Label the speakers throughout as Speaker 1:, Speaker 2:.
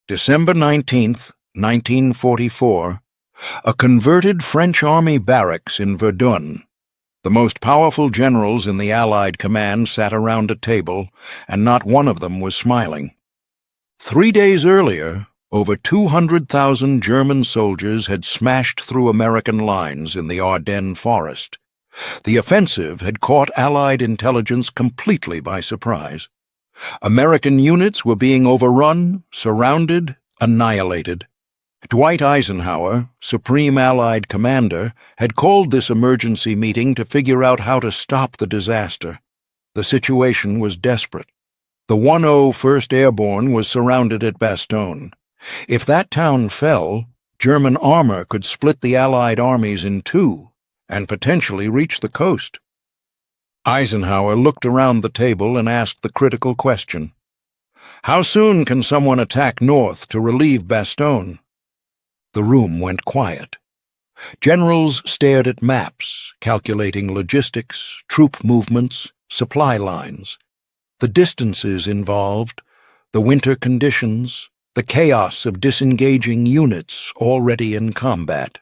Speaker 1: December 19th, 1944, a converted French army barracks in Verdun. The most powerful generals in the Allied command sat around a table, and not one of them was smiling. 3 days earlier, over 200,000 German soldiers had smashed through American lines in the Ardennes forest. The offensive had caught Allied intelligence completely by surprise. American units were being overrun, surrounded, annihilated. Dwight Eisenhower, Supreme Allied Commander, had called this emergency meeting to figure out how to stop the disaster. The situation was desperate. The 101st Airborne was surrounded at Bastogne. If that town fell, German armor could split the Allied armies in two and potentially reach the coast. Eisenhower looked around the table and asked the critical question. How soon can someone attack north to relieve Bastogne? The room went quiet. Generals stared at maps, calculating logistics, troop movements, supply lines. The distances involved, the winter conditions, the chaos of disengaging units already in combat.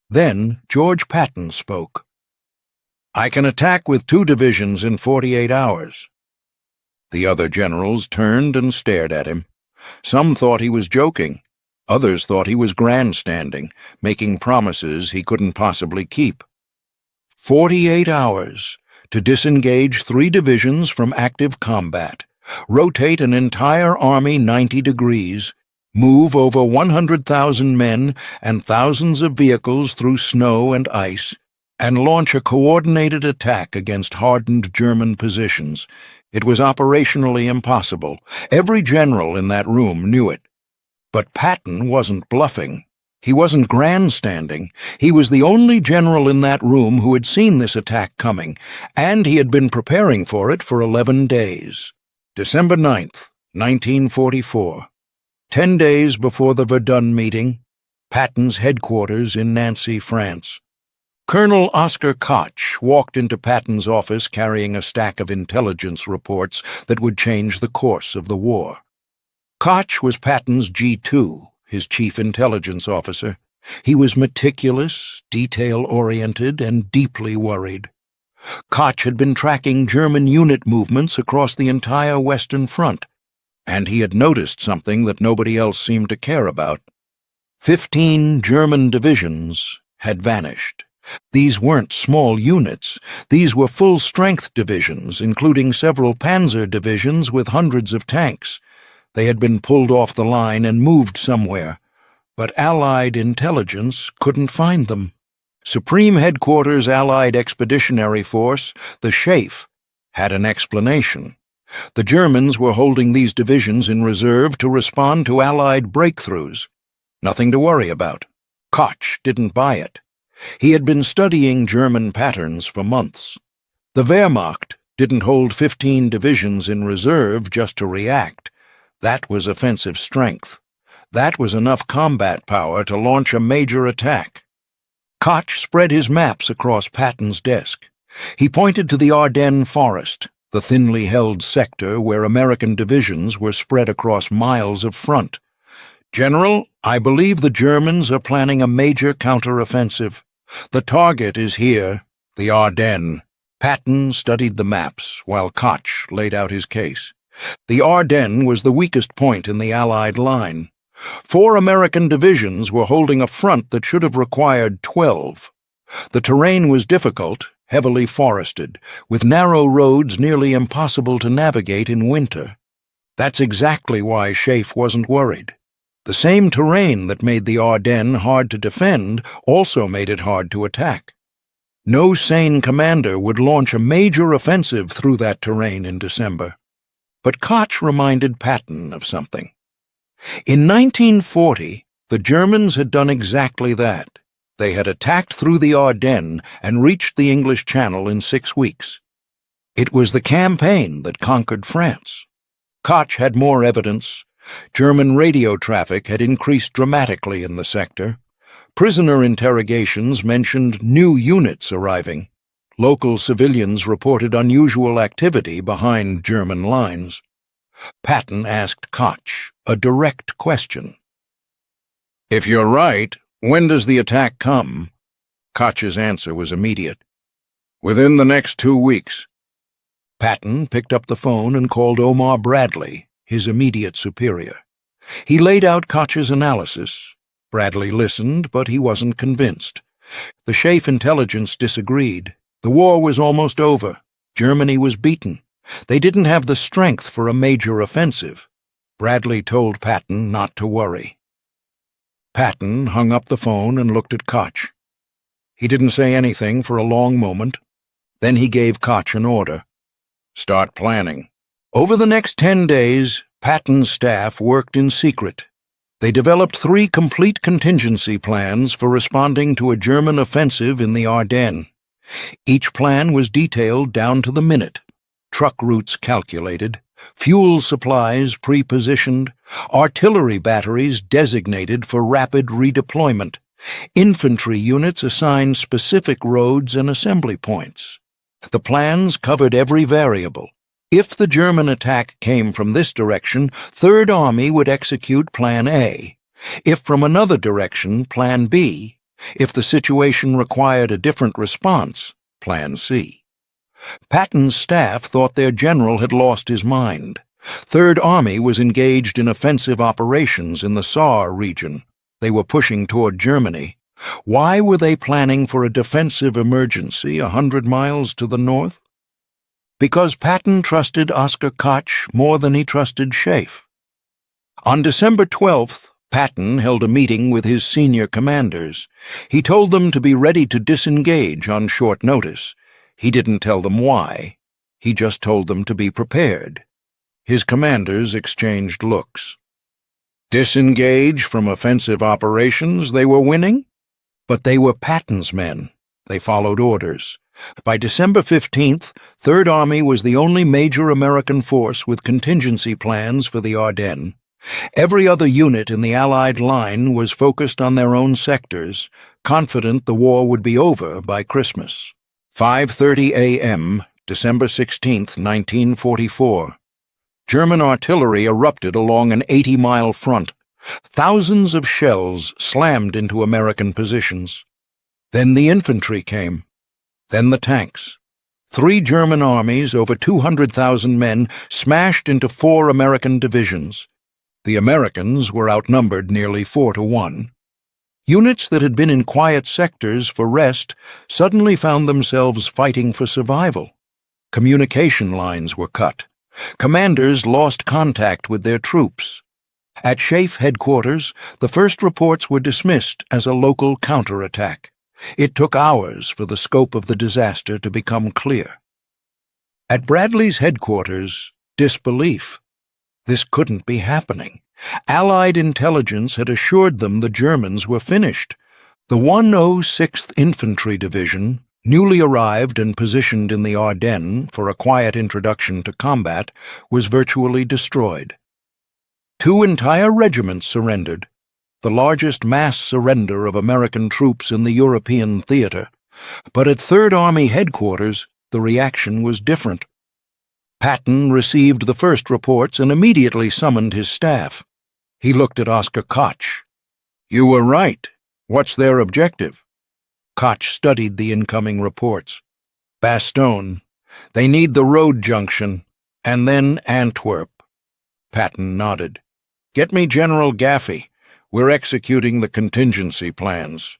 Speaker 1: Then George Patton spoke. I can attack with 2 divisions in 48 hours. The other generals turned and stared at him. Some thought he was joking. Others thought he was grandstanding, making promises he couldn't possibly keep. 48 hours to disengage 3 divisions from active combat, rotate an entire army 90 degrees, move over 100,000 men and thousands of vehicles through snow and ice, and launch a coordinated attack against hardened German positions. It was operationally impossible. Every general in that room knew it. But Patton wasn't bluffing. He wasn't grandstanding. He was the only general in that room who had seen this attack coming, and he had been preparing for it for 11 days. December 9th, 1944. 10 days before the Verdun meeting, Patton's headquarters in Nancy, France. Colonel Oscar Koch walked into Patton's office carrying a stack of intelligence reports that would change the course of the war. Koch was Patton's G2, his chief intelligence officer. He was meticulous, detail-oriented, and deeply worried. Koch had been tracking German unit movements across the entire Western Front, and he had noticed something that nobody else seemed to care about. 15 German divisions had vanished. These weren't small units. These were full-strength divisions, including several panzer divisions with hundreds of tanks. They had been pulled off the line and moved somewhere, but Allied intelligence couldn't find them. Supreme Headquarters Allied Expeditionary Force, the SHAEF, had an explanation. The Germans were holding these divisions in reserve to respond to Allied breakthroughs. Nothing to worry about. Koch didn't buy it. He had been studying German patterns for months. The Wehrmacht didn't hold 15 divisions in reserve just to react. That was offensive strength. That was enough combat power to launch a major attack. Koch spread his maps across Patton's desk. He pointed to the Ardennes forest, the thinly held sector where American divisions were spread across miles of front. General, I believe the Germans are planning a major counteroffensive. The target is here, the Ardennes. Patton studied the maps while Koch laid out his case. The Ardennes was the weakest point in the Allied line. 4 American divisions were holding a front that should have required 12. The terrain was difficult, heavily forested, with narrow roads nearly impossible to navigate in winter. That's exactly why SHAEF wasn't worried. The same terrain that made the Ardennes hard to defend also made it hard to attack. No sane commander would launch a major offensive through that terrain in December. But Koch reminded Patton of something. In 1940, the Germans had done exactly that. They had attacked through the Ardennes and reached the English Channel in 6 weeks. It was the campaign that conquered France. Koch had more evidence. German radio traffic had increased dramatically in the sector. Prisoner interrogations mentioned new units arriving. Local civilians reported unusual activity behind German lines. Patton asked Koch a direct question. "If you're right, when does the attack come?" Koch's answer was immediate. "Within the next 2 weeks." Patton picked up the phone and called Omar Bradley, his immediate superior. He laid out Koch's analysis. Bradley listened, but he wasn't convinced. The Schaeff intelligence disagreed. The war was almost over. Germany was beaten. They didn't have the strength for a major offensive. Bradley told Patton not to worry. Patton hung up the phone and looked at Koch. He didn't say anything for a long moment. Then he gave Koch an order. "Start planning." Over the next 10 days, Patton's staff worked in secret. They developed 3 complete contingency plans for responding to a German offensive in the Ardennes. Each plan was detailed down to the minute. Truck routes calculated, fuel supplies pre-positioned, artillery batteries designated for rapid redeployment, infantry units assigned specific roads and assembly points. The plans covered every variable. If the German attack came from this direction, Third Army would execute Plan A. If from another direction, Plan B. If the situation required a different response, Plan C. Patton's staff thought their general had lost his mind. Third Army was engaged in offensive operations in the Saar region. They were pushing toward Germany. Why were they planning for a defensive emergency 100 miles to the north? Because Patton trusted Oskar Koch more than he trusted Schaeff. On December 12th, Patton held a meeting with his senior commanders. He told them to be ready to disengage on short notice. He didn't tell them why. He just told them to be prepared. His commanders exchanged looks. Disengage from offensive operations they were winning? But they were Patton's men. They followed orders. By December 15th, Third Army was the only major American force with contingency plans for the Ardennes. Every other unit in the Allied line was focused on their own sectors, confident the war would be over by Christmas. 5:30 a.m., December 16th, 1944. German artillery erupted along an 80-mile front. Thousands of shells slammed into American positions. Then the infantry came. Then the tanks. 3 German armies, over 200,000 men, smashed into 4 American divisions. The Americans were outnumbered nearly 4-1. Units that had been in quiet sectors for rest suddenly found themselves fighting for survival. Communication lines were cut. Commanders lost contact with their troops. At Schaeff headquarters, the first reports were dismissed as a local counterattack. It took hours for the scope of the disaster to become clear. At Bradley's headquarters, disbelief. This couldn't be happening. Allied intelligence had assured them the Germans were finished. The 106th Infantry Division, newly arrived and positioned in the Ardennes for a quiet introduction to combat, was virtually destroyed. 2 entire regiments surrendered, the largest mass surrender of American troops in the European theater. But at Third Army headquarters, the reaction was different. Patton received the first reports and immediately summoned his staff. He looked at Oskar Koch. "You were right. What's their objective?" Koch studied the incoming reports. "Bastogne. They need the road junction. And then Antwerp." Patton nodded. "Get me General Gaffey. We're executing the contingency plans."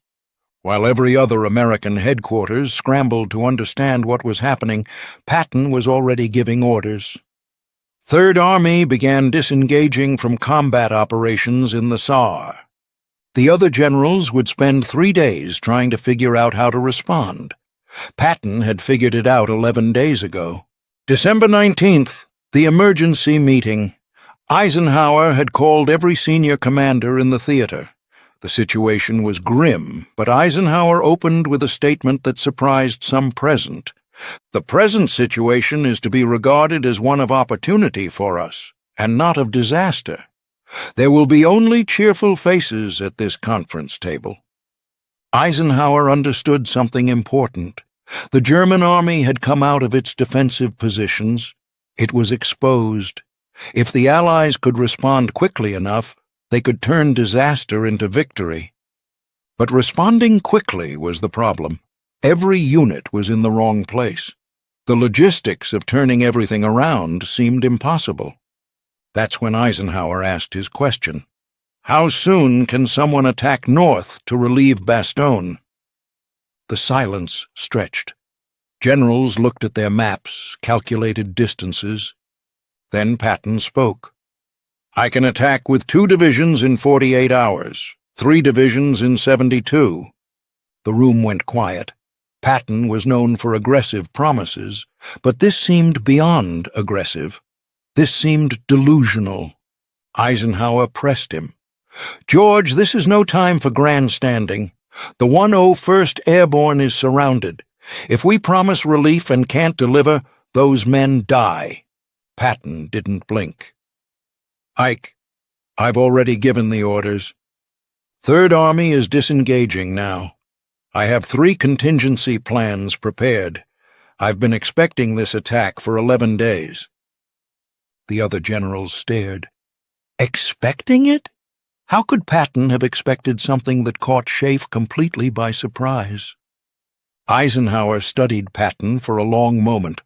Speaker 1: While every other American headquarters scrambled to understand what was happening, Patton was already giving orders. Third Army began disengaging from combat operations in the Saar. The other generals would spend 3 days trying to figure out how to respond. Patton had figured it out 11 days ago. December 19th, the emergency meeting. Eisenhower had called every senior commander in the theater. The situation was grim, but Eisenhower opened with a statement that surprised some present. "The present situation is to be regarded as one of opportunity for us, and not of disaster. There will be only cheerful faces at this conference table." Eisenhower understood something important. The German army had come out of its defensive positions. It was exposed. If the Allies could respond quickly enough, they could turn disaster into victory. But responding quickly was the problem. Every unit was in the wrong place. The logistics of turning everything around seemed impossible. That's when Eisenhower asked his question. How soon can someone attack north to relieve Bastogne? The silence stretched. Generals looked at their maps, calculated distances. Then Patton spoke. I can attack with 2 divisions in 48 hours, 3 divisions in 72. The room went quiet. Patton was known for aggressive promises, but this seemed beyond aggressive. This seemed delusional. Eisenhower pressed him. George, this is no time for grandstanding. The 101st Airborne is surrounded. If we promise relief and can't deliver, those men die. Patton didn't blink. Ike, I've already given the orders. Third Army is disengaging now. I have 3 contingency plans prepared. I've been expecting this attack for 11 days. The other generals stared. Expecting it? How could Patton have expected something that caught Schaeff completely by surprise? Eisenhower studied Patton for a long moment.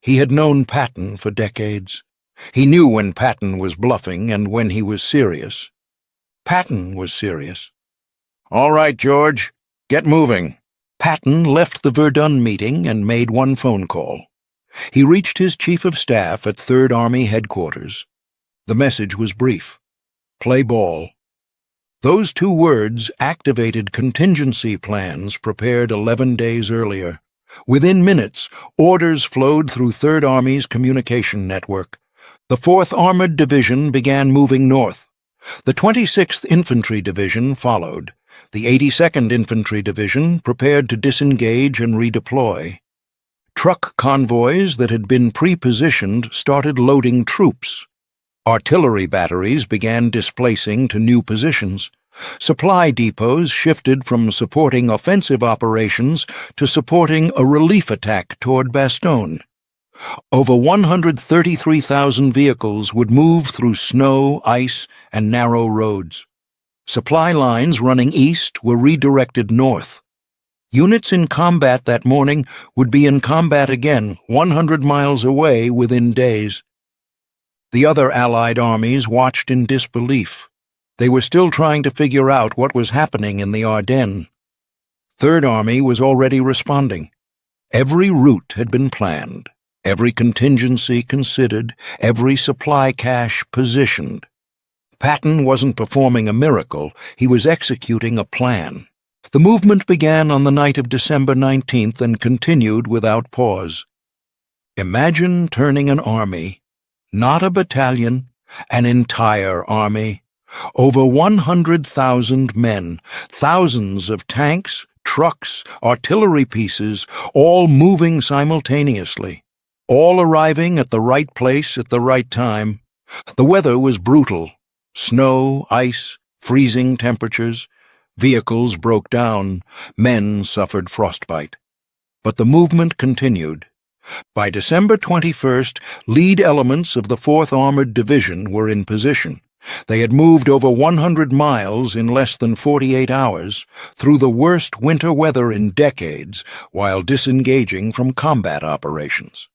Speaker 1: He had known Patton for decades. He knew when Patton was bluffing and when he was serious. Patton was serious. All right, George, get moving. Patton left the Verdun meeting and made one phone call. He reached his chief of staff at Third Army headquarters. The message was brief. Play ball. Those 2 words activated contingency plans prepared 11 days earlier. Within minutes, orders flowed through Third Army's communication network. The 4th Armored Division began moving north. The 26th Infantry Division followed. The 82nd Infantry Division prepared to disengage and redeploy. Truck convoys that had been pre-positioned started loading troops. Artillery batteries began displacing to new positions. Supply depots shifted from supporting offensive operations to supporting a relief attack toward Bastogne. Over 133,000 vehicles would move through snow, ice, and narrow roads. Supply lines running east were redirected north. Units in combat that morning would be in combat again 100 miles away within days. The other Allied armies watched in disbelief. They were still trying to figure out what was happening in the Ardennes. Third Army was already responding. Every route had been planned, every contingency considered, every supply cache positioned. Patton wasn't performing a miracle, he was executing a plan. The movement began on the night of December 19th and continued without pause. Imagine turning an army, not a battalion, an entire army. Over 100,000 men, thousands of tanks, trucks, artillery pieces, all moving simultaneously, all arriving at the right place at the right time. The weather was brutal. Snow, ice, freezing temperatures. Vehicles broke down. Men suffered frostbite. But the movement continued. By December 21st, lead elements of the 4th Armored Division were in position. They had moved over 100 miles in less than 48 hours through the worst winter weather in decades while disengaging from combat operations.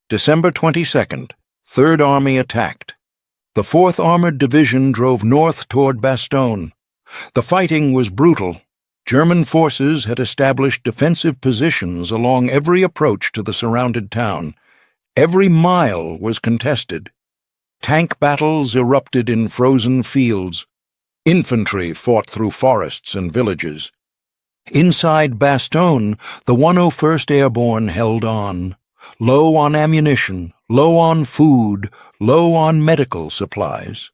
Speaker 1: December 22nd, 3rd Army attacked. The 4th Armored Division drove north toward Bastogne. The fighting was brutal. German forces had established defensive positions along every approach to the surrounded town. Every mile was contested. Tank battles erupted in frozen fields. Infantry fought through forests and villages. Inside Bastogne, the 101st Airborne held on, low on ammunition, low on food, low on medical supplies.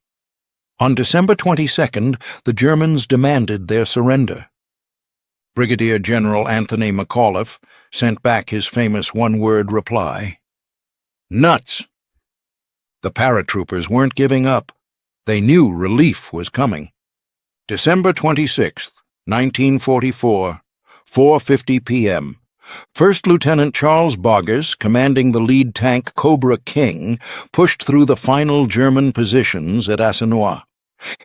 Speaker 1: On December 22nd, the Germans demanded their surrender. Brigadier General Anthony McAuliffe sent back his famous one-word reply. Nuts! The paratroopers weren't giving up. They knew relief was coming. December 26th, 1944, 4:50 p.m. First Lieutenant Charles Boggess, commanding the lead tank Cobra King, pushed through the final German positions at Assiniboia.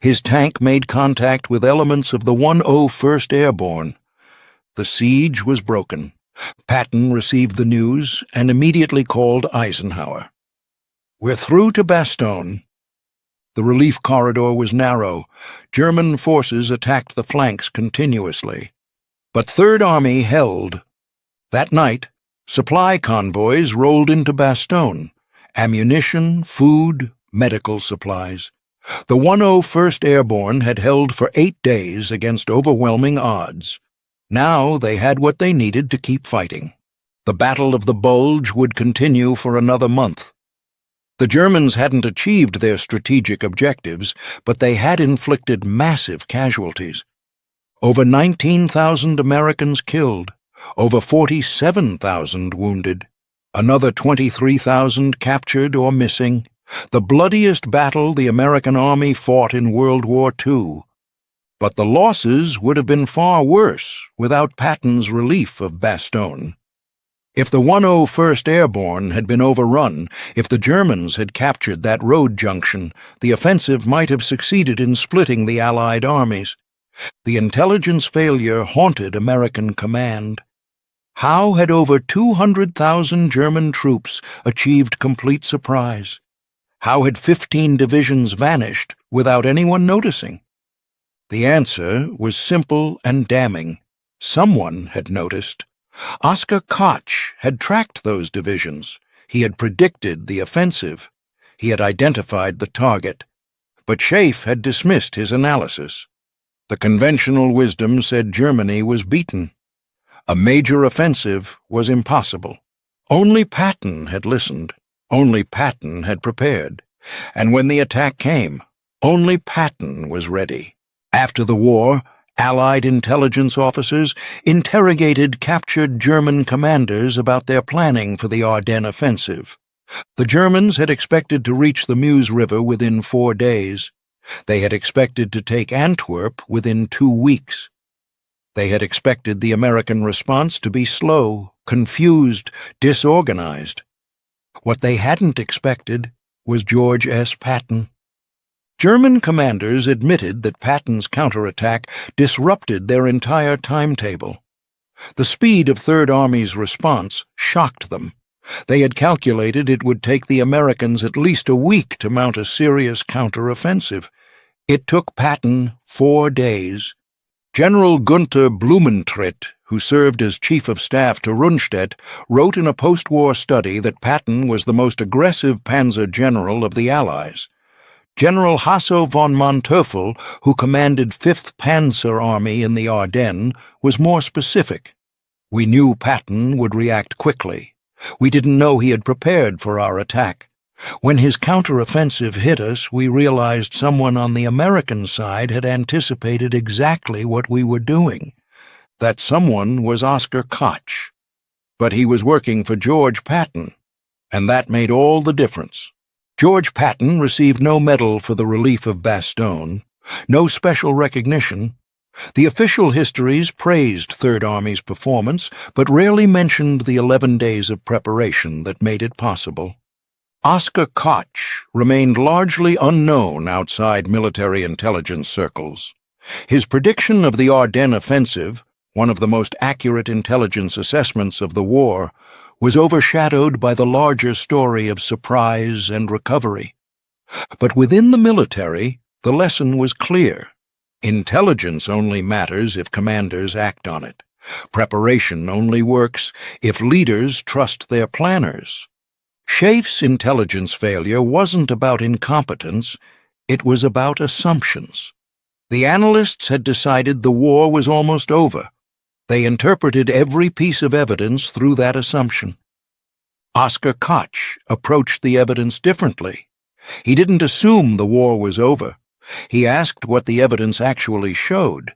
Speaker 1: His tank made contact with elements of the 101st Airborne. The siege was broken. Patton received the news and immediately called Eisenhower. "We're through to Bastogne." The relief corridor was narrow. German forces attacked the flanks continuously. But Third Army held. That night, supply convoys rolled into Bastogne. Ammunition, food, medical supplies. The 101st Airborne had held for 8 days against overwhelming odds. Now they had what they needed to keep fighting. The Battle of the Bulge would continue for another month. The Germans hadn't achieved their strategic objectives, but they had inflicted massive casualties. Over 19,000 Americans killed, over 47,000 wounded, another 23,000 captured or missing. The bloodiest battle the American Army fought in World War II. But the losses would have been far worse without Patton's relief of Bastogne. If the 101st Airborne had been overrun, if the Germans had captured that road junction, the offensive might have succeeded in splitting the Allied armies. The intelligence failure haunted American command. How had over 200,000 German troops achieved complete surprise? How had 15 divisions vanished without anyone noticing? The answer was simple and damning. Someone had noticed. Oskar Koch had tracked those divisions. He had predicted the offensive. He had identified the target. But Schaeff had dismissed his analysis. The conventional wisdom said Germany was beaten. A major offensive was impossible. Only Patton had listened. Only Patton had prepared. And when the attack came, only Patton was ready. After the war, Allied intelligence officers interrogated captured German commanders about their planning for the Ardennes offensive. The Germans had expected to reach the Meuse River within 4 days. They had expected to take Antwerp within 2 weeks. They had expected the American response to be slow, confused, disorganized. What they hadn't expected was George S. Patton. German commanders admitted that Patton's counterattack disrupted their entire timetable. The speed of Third Army's response shocked them. They had calculated it would take the Americans at least a week to mount a serious counteroffensive. It took Patton 4 days. General Gunther Blumentritt, who served as Chief of Staff to Rundstedt, wrote in a post-war study that Patton was the most aggressive panzer general of the Allies. General Hasso von Manteuffel, who commanded 5th Panzer Army in the Ardennes, was more specific. "We knew Patton would react quickly. We didn't know he had prepared for our attack. When his counteroffensive hit us, we realized someone on the American side had anticipated exactly what we were doing. That someone was Oskar Koch. But he was working for George Patton, and that made all the difference. George Patton received no medal for the relief of Bastogne, no special recognition. The official histories praised Third Army's performance, but rarely mentioned the 11 days of preparation that made it possible. Oskar Koch remained largely unknown outside military intelligence circles. His prediction of the Ardennes offensive, one of the most accurate intelligence assessments of the war, was overshadowed by the larger story of surprise and recovery. But within the military, the lesson was clear. Intelligence only matters if commanders act on it. Preparation only works if leaders trust their planners. Schaiff's intelligence failure wasn't about incompetence, it was about assumptions. The analysts had decided the war was almost over. They interpreted every piece of evidence through that assumption. Oskar Koch approached the evidence differently. He didn't assume the war was over. He asked what the evidence actually showed.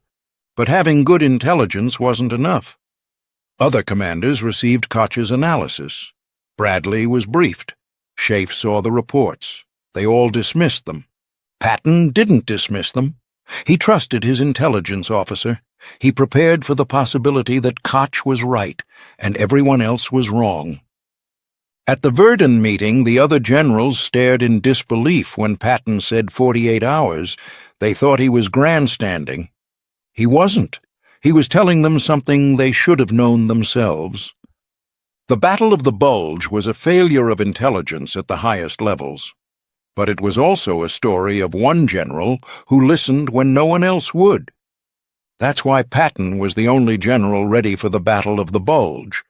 Speaker 1: But having good intelligence wasn't enough. Other commanders received Koch's analysis. Bradley was briefed. Schaiff saw the reports. They all dismissed them. Patton didn't dismiss them. He trusted his intelligence officer. He prepared for the possibility that Koch was right and everyone else was wrong. At the Verdun meeting, the other generals stared in disbelief when Patton said 48 hours. They thought he was grandstanding. He wasn't. He was telling them something they should have known themselves. The Battle of the Bulge was a failure of intelligence at the highest levels. But it was also a story of one general who listened when no one else would. That's why Patton was the only general ready for the Battle of the Bulge.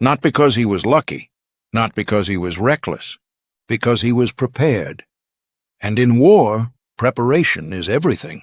Speaker 1: Not because he was lucky, not because he was reckless, because he was prepared. And in war, preparation is everything.